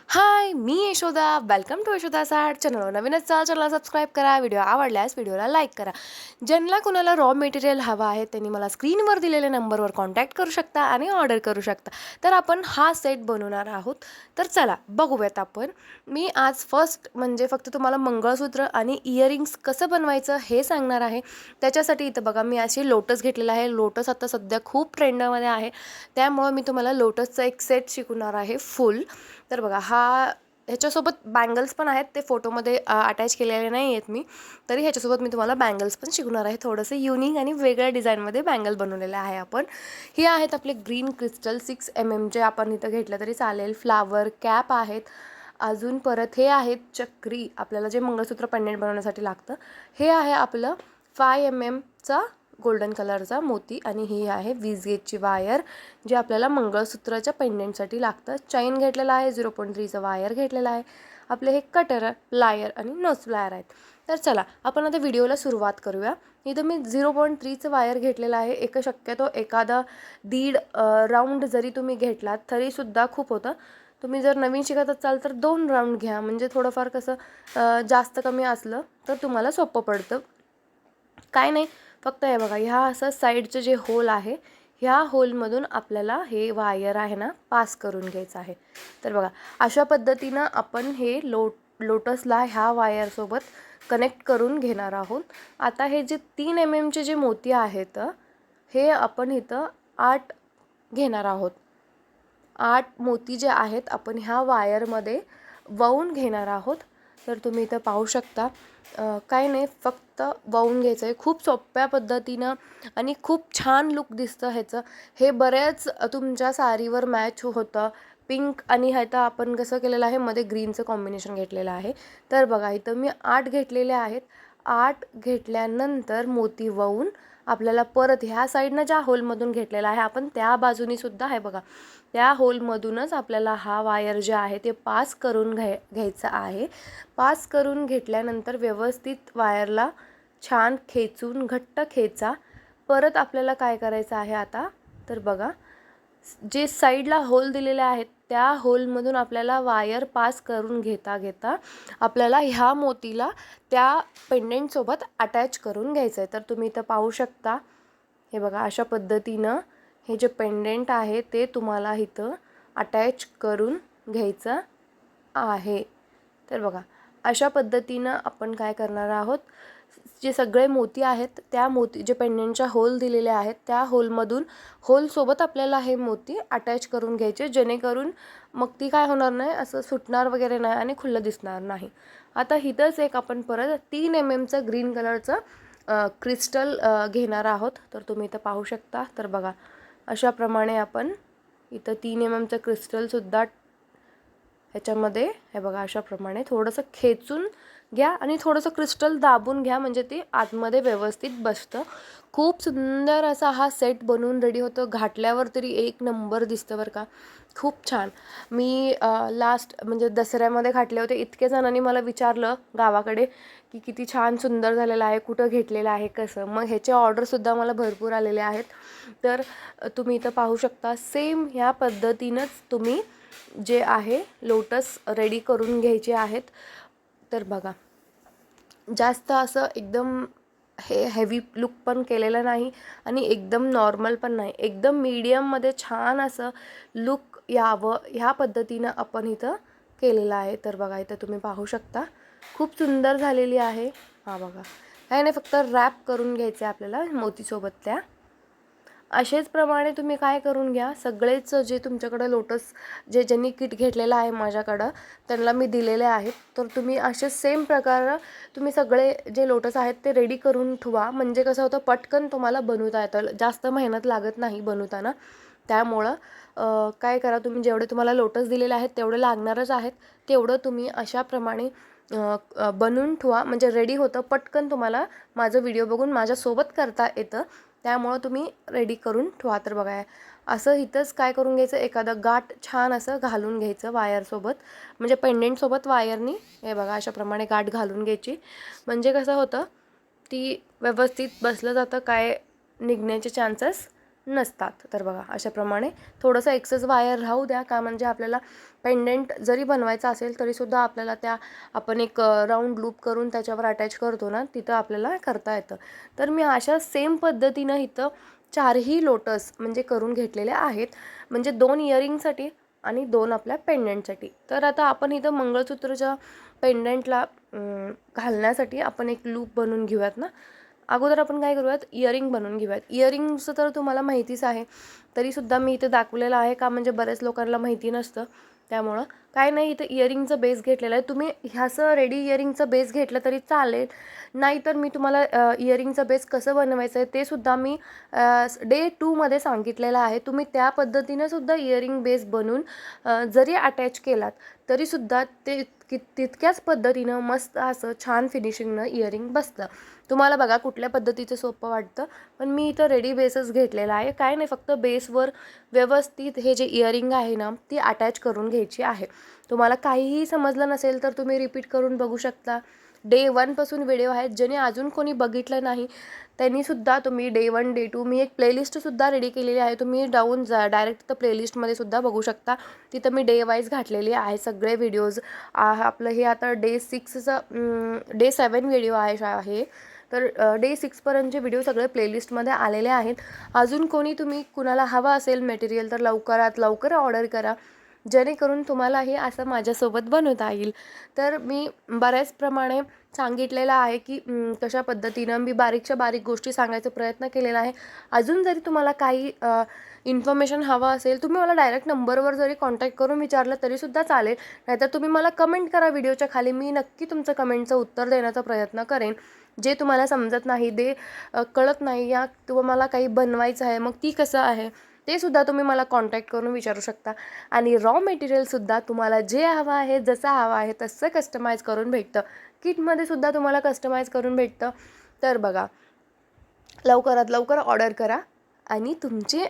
हाय, मी Yashoda. Welcome to Yashoda साठ channel. नवीनच चॅनलला सबस्क्राईब करा. व्हिडिओ आवडल्यास व्हिडिओला लाईक करा. ज्यांना कुणाला रॉ मटेरियल हवं आहे त्यांनी मला स्क्रीनवर दिलेल्या नंबरवर कॉन्टॅक्ट करू शकता आणि ऑर्डर करू शकता. तर आपण हा सेट बनवणार आहोत. तर चला बघूयात आपण. मी आज म्हणजे फक्त तुम्हाला मंगळसूत्र आणि इयरिंग्स कसं बनवायचं हे सांगणार आहे. त्याच्यासाठी इथं बघा मी अशी लोटस घेतलेला आहे. लोटस आता सध्या खूप ट्रेंडमध्ये आहे, त्यामुळं मी तुम्हाला लोटसचा एक सेट शिकवणार आहे फुल. तर बघा ह्याच्यासोबत बँगल्स पण आहेत, ते फोटोमध्ये अटॅच केलेले नाही आहेत मी. तरी ह्याच्यासोबत मी तुम्हाला बँगल्स पण शिकवणार आहे. थोडंसं युनिक आणि वेगळ्या डिझाईनमध्ये बँगल बनवलेले आहे आपण. हे आहेत आपले ग्रीन क्रिस्टल 6 mm जे आपण इथं घेतलं तरी चालेल. फ्लावर कॅप आहेत. अजून परत हे आहेत चक्री, आपल्याला जे मंगळसूत्र पेंडेंट बनवण्यासाठी लागतं. हे आहे आपलं 5 mm गोल्डन कलरचा मोती आणि ही आहे 20 गेजची वायर जी आपल्याला मंगळसूत्राच्या पेंडेंटसाठी लागतं. चैन घेतलेला आहे, 0.3चं वायर घेतलेला आहे. आपले हे कटर, प्लायर आणि नोज प्लायर आहेत. तर चला आपण आता व्हिडिओला सुरुवात करूया. इथं मी 0.3चं वायर घेतलेलं आहे. शक्यतो एखादा दीड राऊंड जरी तुम्ही घेतलात तरीसुद्धा खूप होतं. तुम्ही जर नवीन शिकत असाल तर 2 राऊंड घ्या, म्हणजे थोडंफार कसं जास्त कमी असलं तर तुम्हाला सोपं पडतं. काय नाही, फक्त हे बघा, ह्या असं साईडचं जे होल आहे, ह्या होलमधून आपल्याला हे वायर आहे ना पास करून घ्यायचं आहे. तर बघा अशा पद्धतीनं आपण हे लोटसला ह्या वायरसोबत कनेक्ट करून घेणार आहोत. आता हे जे 3 mm जे मोती आहेत हे आपण इथं 8 घेणार आहोत. 8 मोती जे आहेत आपण ह्या वायरमध्ये वळून घेणार आहोत. तर तुम्ही इथं पाहू शकता. काही नाही, फक्त वळून घ्यायचं आहे खूप सोप्या पद्धतीनं आणि खूप छान लुक दिसतं ह्याचं. हे बऱ्याच तुमच्या साडीवर मॅच होतं. पिंक आणि ह्याचं आपण कसं केलेलं आहे, मध्ये ग्रीनचं कॉम्बिनेशन घेतलेलं आहे. तर बघा इथं मी 8 घेतलेले आहेत. 8 घेतल्यानंतर मोती वळून आपल्याला परत ह्या साईडनं ज्या होलमधून घेतलेला आहे आपण त्या बाजूनी सुद्धा आहे बघा, त्या होलमधूनच आपल्याला हा वायर जे आहे ते पास करून घ्यायचा आहे. पास करून घेतल्यानंतर व्यवस्थित वायरला छान खेचून घट्ट खेचा. परत आपल्याला काय करायचं आहे आता, तर बघा जे साईडला होल दिलेले आहेत त्या होलमधून आपल्याला वायर पास करून घेता घेता आपल्याला ह्या मोतीला त्या पेंडेंटसोबत अटॅच करून घ्यायचं आहे. तर तुम्ही इथं पाहू शकता. हे बघा अशा पद्धतीनं हे जे पेंडेंट आहे ते तुम्हाला इथं अटॅच करून घ्यायचं आहे. तर बघा अशा पद्धतीनं आपण काय करणार आहोत, जे सगळे मोती आहेत त्या जे पेंडेंटच्या होल दिलेले आहेत त्या होलसोबत आपल्याला हे मोती अटॅच करून घ्यायचे, जेणेकरून मग ती काय होणार नाही, असं सुटणार वगैरे नाही आणि खुल्लं दिसणार नाही. आता इथंच एक आपण परत 3 mmचं ग्रीन कलरचं क्रिस्टल घेणार आहोत. तर तुम्ही इथं पाहू शकता. तर बघा अशाप्रमाणे आपण इथं 3 mmचं क्रिस्टलसुद्धा ह्याच्यामध्ये हे बघा अशाप्रमाणे थोडंसं खेचून घ्या आणि थोडंसं क्रिस्टल दाबून घ्या, म्हणजे ते आतमध्ये व्यवस्थित बसतं. खूप सुंदर असा हा सेट बनवून रेडी होतो. घातल्यावर तरी एक नंबर दिसतं बरं का, खूप छान. मी लास्ट म्हणजे दसऱ्यामध्ये घातले होते. इतके जणांनी मला विचारलं गावाकडे की किती छान सुंदर झालेलं आहे, कुठं घेतलेलं आहे, कसं. मग ह्याचे ऑर्डरसुद्धा मला भरपूर आलेले आहेत. तर तुम्ही इथं पाहू शकता. सेम ह्या पद्धतीनंच तुम्ही जे आहे लोटस रेडी करून घ्यायचे आहेत. तर बघा जास्त असं एकदम हेवी लुक पण केलेलं नाही आणि एकदम नॉर्मल पण नाही, एकदम मीडियममध्ये छान असं लुक यावं ह्या पद्धतीनं आपण इथं केलेलं आहे. तर बघा इथं तुम्ही पाहू शकता खूप सुंदर झालेली आहे. हा बघा, काय नाही, फक्त रॅप करून घ्यायचे आपल्याला मोतीसोबत त्या. असेच प्रमाणे तुम्ही काय करून घ्या, सगळेच जे तुमच्याकडं लोटस ज्यांनी किट घेतलेलं आहे माझ्याकडं त्यांना मी दिलेले आहेत. तर तुम्ही असे सेम प्रकार तुम्ही सगळे जे लोटस आहेत ते रेडी करून ठेवा, म्हणजे कसं होतं पटकन तुम्हाला बनवता येतं, जास्त मेहनत लागत नाही बनवताना. त्यामुळं काय करा, तुम्ही जेवढे तुम्हाला लोटस दिलेले आहेत तेवढे लागणारच आहेत, तेवढं तुम्ही अशाप्रमाणे बनवून ठेवा, म्हणजे रेडी होतं पटकन. तुम्हाला माझं व्हिडिओ बघून माझ्यासोबत करता येतं, त्यामुळं तुम्ही रेडी करून ठेवा. तर बघा असं इथंच काय करून घ्यायचं, एखादं गाठ छान असं घालून घ्यायचं वायरसोबत, म्हणजे पेंडेंटसोबत वायरनी हे बघा अशाप्रमाणे गाठ घालून घ्यायची. म्हणजे कसं होतं ती व्यवस्थित बसलं जातं, काय निघण्याचे चान्सेस नसतात. तर बघा अशाप्रमाणे थोडंसं एक्सेस वायर राहू द्या, का म्हणजे आपल्याला पेंडेंट जरी बनवायचा असेल तरीसुद्धा आपल्याला त्या आपण एक राऊंड लूप करून त्याच्यावर अटॅच करतो ना, तिथं आपल्याला करता येतं. तर मी अशा सेम पद्धतीनं इथं 4ही लोटस म्हणजे करून घेतलेले आहेत, म्हणजे 2 इयरिंगसाठी आणि 2 आपल्या पेंडेंटसाठी. तर आता आपण इथं मंगळसूत्रच्या पेंडेंटला घालण्यासाठी आपण एक लूप बनवून घेऊयात ना. अगोदर आपण काय करूयात, इयरिंग बनवून घेऊयात. इयरिंगचं तर तुम्हाला माहितीच आहे, तरीसुद्धा मी इथे दाखवलेलं आहे, का म्हणजे बऱ्याच लोकांना माहिती नसतं. त्यामुळं काय नाही, इथं इयरिंगचं बेस घेतलेलं आहे. तुम्ही ह्याचं रेडी इयरिंगचं बेस घेतलं तरी चालेल, नाहीतर मी तुम्हाला इयरिंगचं बेस कसं बनवायचं आहे ते सुद्धा मी डे 2मध्ये सांगितलेलं आहे. तुम्ही त्या पद्धतीनं सुद्धा इयरिंग बेस बनवून जरी अटॅच केलात तरीसुद्धा ते तितक्याच पद्धतीनं मस्त असं छान फिनिशिंगनं इयरिंग बसतं. तुम्हाला बघा कुठल्या पद्धतीचं सोपं वाटतं, पण मी इथं रेडी बेसच घेतलेला आहे. काय नाही, फक्त बेसवर व्यवस्थित हे जे इयरिंग आहे ना ती अटॅच करून घ्यायची आहे. तुम्हाला काहीही समजलं नसेल तर तुम्ही रिपीट करून बघू शकता. डे 1पासून व्हिडिओ आहेत, ज्याने अजून कोणी बघितलं नाही त्यांनीसुद्धा तुम्ही डे 1 डे 2 मी एक प्लेलिस्टसुद्धा रेडी केलेली आहे. तुम्ही डाऊन डायरेक्ट तर प्लेलिस्टमध्ये सुद्धा बघू शकता. तिथं मी डे वाईज घातलेली आहे सगळे व्हिडिओज. आपलं हे आता डे 6चं डे 7 व्हिडिओ आहे. तर डे 6पर्यंतचे व्हिडिओ सगळे प्लेलिस्टमध्ये आलेले आहेत. अजून कोणी तुम्ही कुणाला हवा असेल मटेरियल तर लवकरात लवकर ऑर्डर करा, जेणेकरून तुम्हाला हे असं माझ्यासोबत बनवता येईल. तर मी बऱ्याच प्रमाणे सांगितलेलं आहे की कशा पद्धतीनं मी बारीकच्या बारीक गोष्टी सांगायचा प्रयत्न केलेला आहे. अजून जरी तुम्हाला काही इन्फॉर्मेशन हवं असेल, तुम्ही मला डायरेक्ट नंबरवर जरी कॉन्टॅक्ट करून विचारलं तरीसुद्धा चालेल, नाहीतर तुम्ही मला कमेंट करा व्हिडिओच्या खाली. मी नक्की तुमचं कमेंटचं उत्तर देण्याचा प्रयत्न करेन. जे तुम्हाला समजत नाही, कळत नाही, या तुम्हाला काही बनवायचं आहे मग ती कसं आहे ते सुद्धा तुम्ही मला कॉन्टॅक्ट करून विचारू शकता. आणि रॉ मटेरियलसुद्धा तुम्हाला जे हवं आहे, जसं हवं आहे तसं कस्टमाइज करून भेटतं. किटमध्ये सुद्धा तुम्हाला कस्टमाइज करून भेटतं. तर बघा, लवकरात लवकर ऑर्डर करा आणि तुमची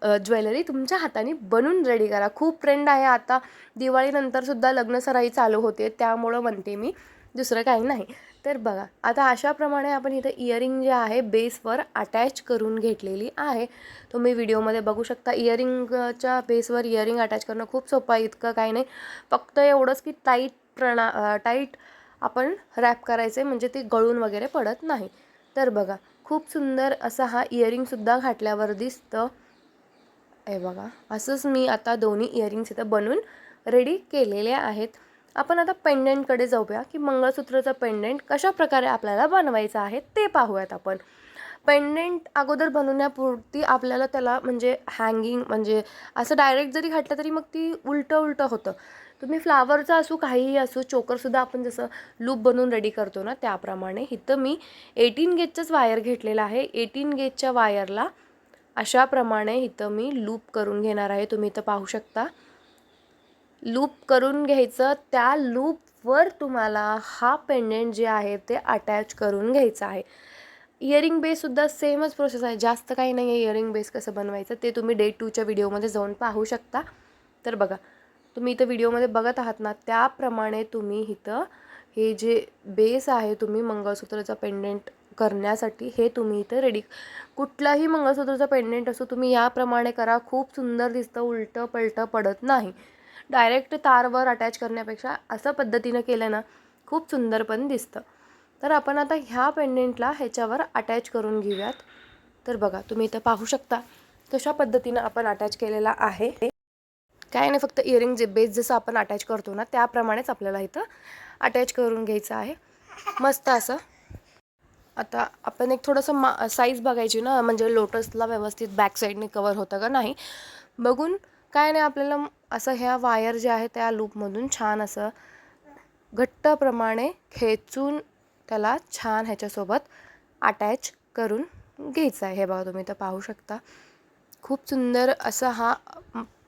ज्वेलरी तुमच्या हाताने बनवून रेडी करा. खूप ट्रेंड आहे आता, दिवाळीनंतरसुद्धा लग्नसराई चालू होते, त्यामुळं म्हणते मी, दुसरं काही नाही. तर बघा, आता अशाप्रमाणे आपण इथं इयरिंग जे आहे बेसवर अटॅच करून घेतलेली आहे. तुम्ही व्हिडिओमध्ये बघू शकता. इयरिंगच्या बेसवर इयरिंग अटॅच करणं खूप सोपं आहे, इतकं काही नाही. फक्त एवढंच की टाईट आपण रॅप करायचे, म्हणजे ते गळून वगैरे पडत नाही. तर बघा, खूप सुंदर असा हा इयरिंगसुद्धा घातल्यावर दिसतं. हे बघा, असंच मी आता दोन्ही इयरिंग्स इथं बनवून रेडी केलेले आहेत. आपण आता पेंडेंटकडे जाऊया, की मंगळसूत्राचं पेंडेंट कशाप्रकारे आपल्याला बनवायचं आहे ते पाहूयात आपण. पेंडेंट अगोदर बनवण्यापुरती आपल्याला त्याला म्हणजे हँगिंग, म्हणजे असं डायरेक्ट जरी घातलं तरी मग ती उलटं होतं. तुम्ही फ्लावरचं असू, काहीही असू, चोकरसुद्धा आपण जसं लूप बनवून रेडी करतो ना त्याप्रमाणे इथं मी 18 गेजचंच वायर घेतलेलं आहे. 18 गेजच्या वायरला अशाप्रमाणे इथं मी लूप करून घेणार आहे. तुम्ही इथं पाहू शकता. लूप करून घ्यायचं, त्या लूपवर तुम्हाला हा पेंडेंट जे आहे ते अटॅच करून घ्यायचं आहे. इयरिंग बेससुद्धा सेमच प्रोसेस आहे, जास्त काही नाही आहे. इयरिंग बेस कसं बनवायचं ते तुम्ही डे 2च्या व्हिडिओमध्ये जाऊन पाहू शकता. तर बघा, तुम्ही इथं व्हिडिओमध्ये बघत आहात ना, त्याप्रमाणे तुम्ही इथं हे जे बेस आहे तुम्ही मंगळसूत्राचा पेंडेंट करण्यासाठी हे तुम्ही इथं रेडी, कुठलाही मंगळसूत्राचा पेंडेंट असो तुम्ही याप्रमाणे करा. खूप सुंदर दिसतं, उलटं पलटं पडत नाही. डायरेक्ट तारवर अटॅच करण्यापेक्षा असं पद्धतीनं केलं ना खूप सुंदर पण दिसतं. तर आपण आता ह्या पेंडेंटला ह्याच्यावर अटॅच करून घेऊयात. तर बघा, तुम्ही इथं पाहू शकता कशा पद्धतीनं आपण अटॅच केलेला आहे. काय नाही, फक्त इयरिंग जे बेस जसं आपण अटॅच करतो ना त्याप्रमाणेच आपल्याला इथं अटॅच करून घ्यायचं आहे मस्त असं. आता आपण एक थोडंसं साईज बघायची ना, म्हणजे लोटसला व्यवस्थित बॅक साईडने कवर होतं का नाही बघून. काय नाही, आपल्याला असं ह्या वायर जे आहे त्या लूपमधून छान असं घट्टप्रमाणे खेचून त्याला छान ह्याच्यासोबत अटॅच करून घ्यायचं आहे. हे बघा, तुम्ही तर पाहू शकता. खूप सुंदर असा हा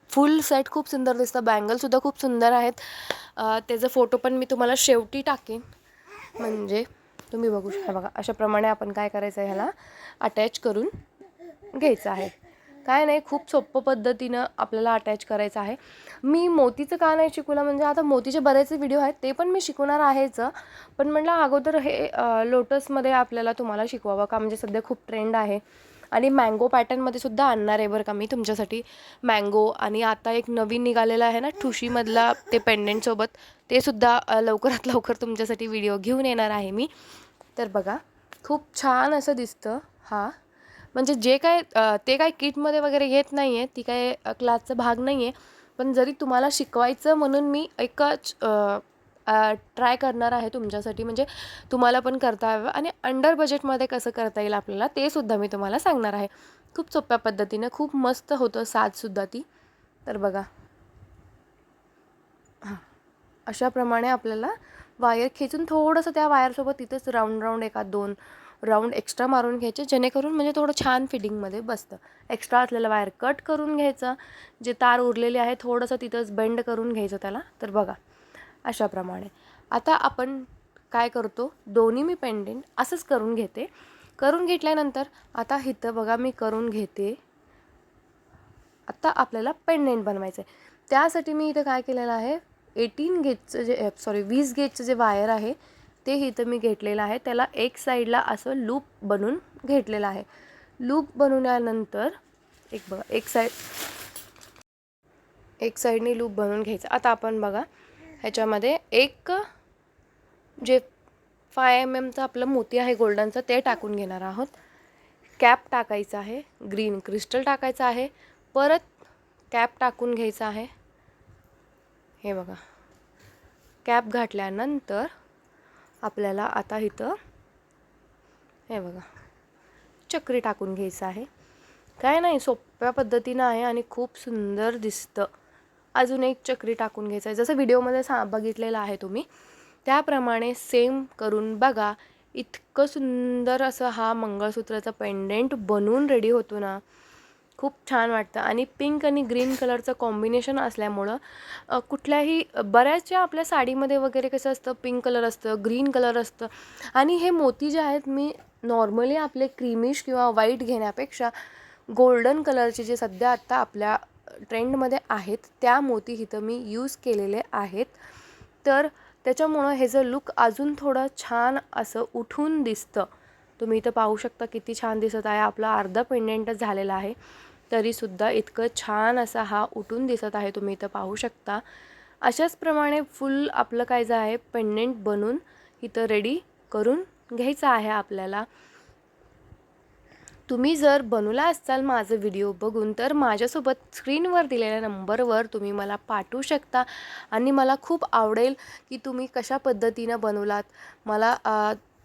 फुल सेट खूप सुंदर दिसतं. बँगलसुद्धा खूप सुंदर आहेत. त्याचा फोटो पण मी तुम्हाला शेवटी टाकेन, म्हणजे तुम्ही बघू शकता. बघा, अशाप्रमाणे आपण काय करायचं आहे, ह्याला अटॅच करून घ्यायचं आहे. काय नाही, खूप सोप्पं पद्धतीनं आपल्याला अटॅच करायचं आहे. मी मोतीचं का नाही शिकवलं, म्हणजे आता मोतीचे बरेचसे व्हिडिओ आहेत ते पण मी शिकवणार आहेच, पण म्हटलं अगोदर हे लोटसमध्ये आपल्याला तुम्हाला शिकवावं का, म्हणजे सध्या खूप ट्रेंड आहे. आणि मँगो पॅटर्नमध्ये सुद्धा आणणार आहे बरं का मी तुमच्यासाठी मँगो. आणि आता एक नवीन निघालेलं आहे ना ठुशीमधला ते पेंडेंटसोबत, ते सुद्धा लवकरात लवकर तुमच्यासाठी व्हिडिओ घेऊन येणार आहे मी. तर बघा खूप छान असं दिसतं. हां म्हणजे जे काय ते काय किटमध्ये वगैरे येत नाही आहे, ती काय क्लासचा भाग नाही आहे. पण जरी तुम्हाला शिकवायचं म्हणून मी एकच ट्राय करणार आहे तुमच्यासाठी, म्हणजे तुम्हाला पण करता यावं आणि अंडर बजेटमध्ये कसं करता येईल आपल्याला ते सुद्धा मी तुम्हाला सांगणार आहे. खूप सोप्या पद्धतीनं खूप मस्त होतं साजसुद्धा ती. तर बघा हां अशाप्रमाणे आपल्याला वायर खेचून थोडंसं त्या वायरसोबत तिथेच राऊंड राऊंड एखाद 2 राऊंड एक्स्ट्रा मारून घ्यायचे, जेणेकरून म्हणजे थोडं छान फिटिंगमध्ये बसतं. एक्स्ट्रा असलेलं वायर कट करून घ्यायचं, जे तार उरलेले आहे थोडंसं तिथंच बेंड करून घ्यायचं त्याला. तर बघा अशाप्रमाणे आता आपण काय करतो, दोन्ही मी पेंडेंट असंच करून घेते. करून घेतल्यानंतर आता इथं बघा मी करून घेते. आता आपल्याला पेंडेंट बनवायचं आहे. त्यासाठी मी इथं काय केलेलं आहे, 18 गेजचं जे 20 गेजचं जे वायर आहे ते इथं मी घेतलेलं आहे. त्याला एक साईडला असं लूप बनवून घेतलेलं आहे. लूप बनवल्यानंतर बघा एक साईडने लूप बनवून घ्यायचं. आता आपण बघा ह्याच्यामध्ये एक जे 5 mm आपलं मोती आहे गोल्डनचं ते टाकून घेणार आहोत. कॅप टाकायचं आहे, ग्रीन क्रिस्टल टाकायचं आहे, परत कॅप टाकून घ्यायचं आहे. हे बघा कॅप घातल्यानंतर आपल्याला आता इथं हे बघा चक्री टाकून घ्यायचं आहे. काय नाही सोप्या पद्धतीनं आहे आणि खूप सुंदर दिसतं. अजून एक चक्री टाकून घ्यायचं आहे, जसं व्हिडिओमध्ये बघितलेलं आहे तुम्ही त्याप्रमाणे सेम करून बघा. इतकं सुंदर असं हा मंगळसूत्राचा पेंडेंट बनवून रेडी होतो ना, खूप छान वाटतं. आणि पिंक आणि ग्रीन कलरचं कॉम्बिनेशन असल्यामुळं कुठल्याही बऱ्याचशा आपल्या साडीमध्ये वगैरे कसं असतं, पिंक कलर असतं, ग्रीन कलर असतं. आणि हे मोती जे आहेत मी नॉर्मली आपले क्रीमिश किंवा व्हाईट घेण्यापेक्षा गोल्डन कलरचे जे सध्या आत्ता आपल्या ट्रेंडमध्ये आहेत त्या मोती इथं मी यूज केलेले आहेत. तर त्याच्यामुळं ह्याचं लुक अजून थोडं छान असं उठून दिसतं. तुम्ही इथं पाहू शकता किती छान दिसत आहे. आपला अर्धा पेंडेंटच झालेला आहे तरीसुद्धा इतकं छान असा हा उठून दिसत आहे. तुम्ही इथं पाहू शकता. अशाच प्रमाणे फुल आपलं काय जे आहे पेंडेंट बनवून इथं रेडी करून घ्यायचं आहे आपल्याला. तुम्ही जर बनवला असाल माझं व्हिडिओ बघून तर माझ्यासोबत स्क्रीनवर दिलेल्या नंबरवर तुम्ही मला पाठवू शकता. आणि मला खूप आवडेल की तुम्ही कशा पद्धतीनं बनवलात. मला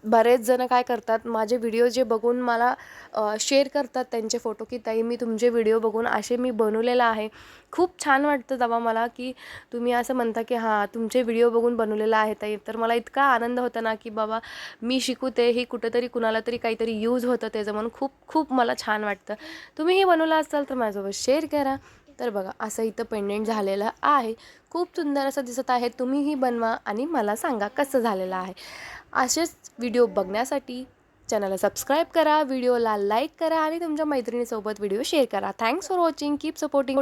बरेच जण काय करतात, माझे व्हिडिओ जे बघून मला शेअर करतात त्यांचे फोटो, की ताई मी तुमचे व्हिडिओ बघून असे मी बनवलेलं आहे. खूप छान वाटतं तेव्हा मला की तुम्ही असं म्हणता की हां तुमचे व्हिडिओ बघून बनवलेलं आहे ताई. तर मला इतका आनंद होता ना की बाबा मी शिकू ते ही कुठंतरी कुणाला तरी काहीतरी यूज होतं त्याचं, म्हणून खूप खूप मला छान वाटतं. तुम्हीही बनवलं असाल तर माझ्यासोबत शेअर करा. तर बघा असं इथं पेंडेंट झालेलं आहे. खूप सुंदर असं दिसत आहे. तुम्हीही बनवा आणि मला सांगा कसं झालेलं आहे. असेच व्हिडिओ बघण्यासाठी चॅनलला सबस्क्राईब करा, व्हिडिओला लाईक करा आणि तुमच्या मैत्रिणीसोबत व्हिडिओ शेअर करा. Thanks for watching. Keep supporting.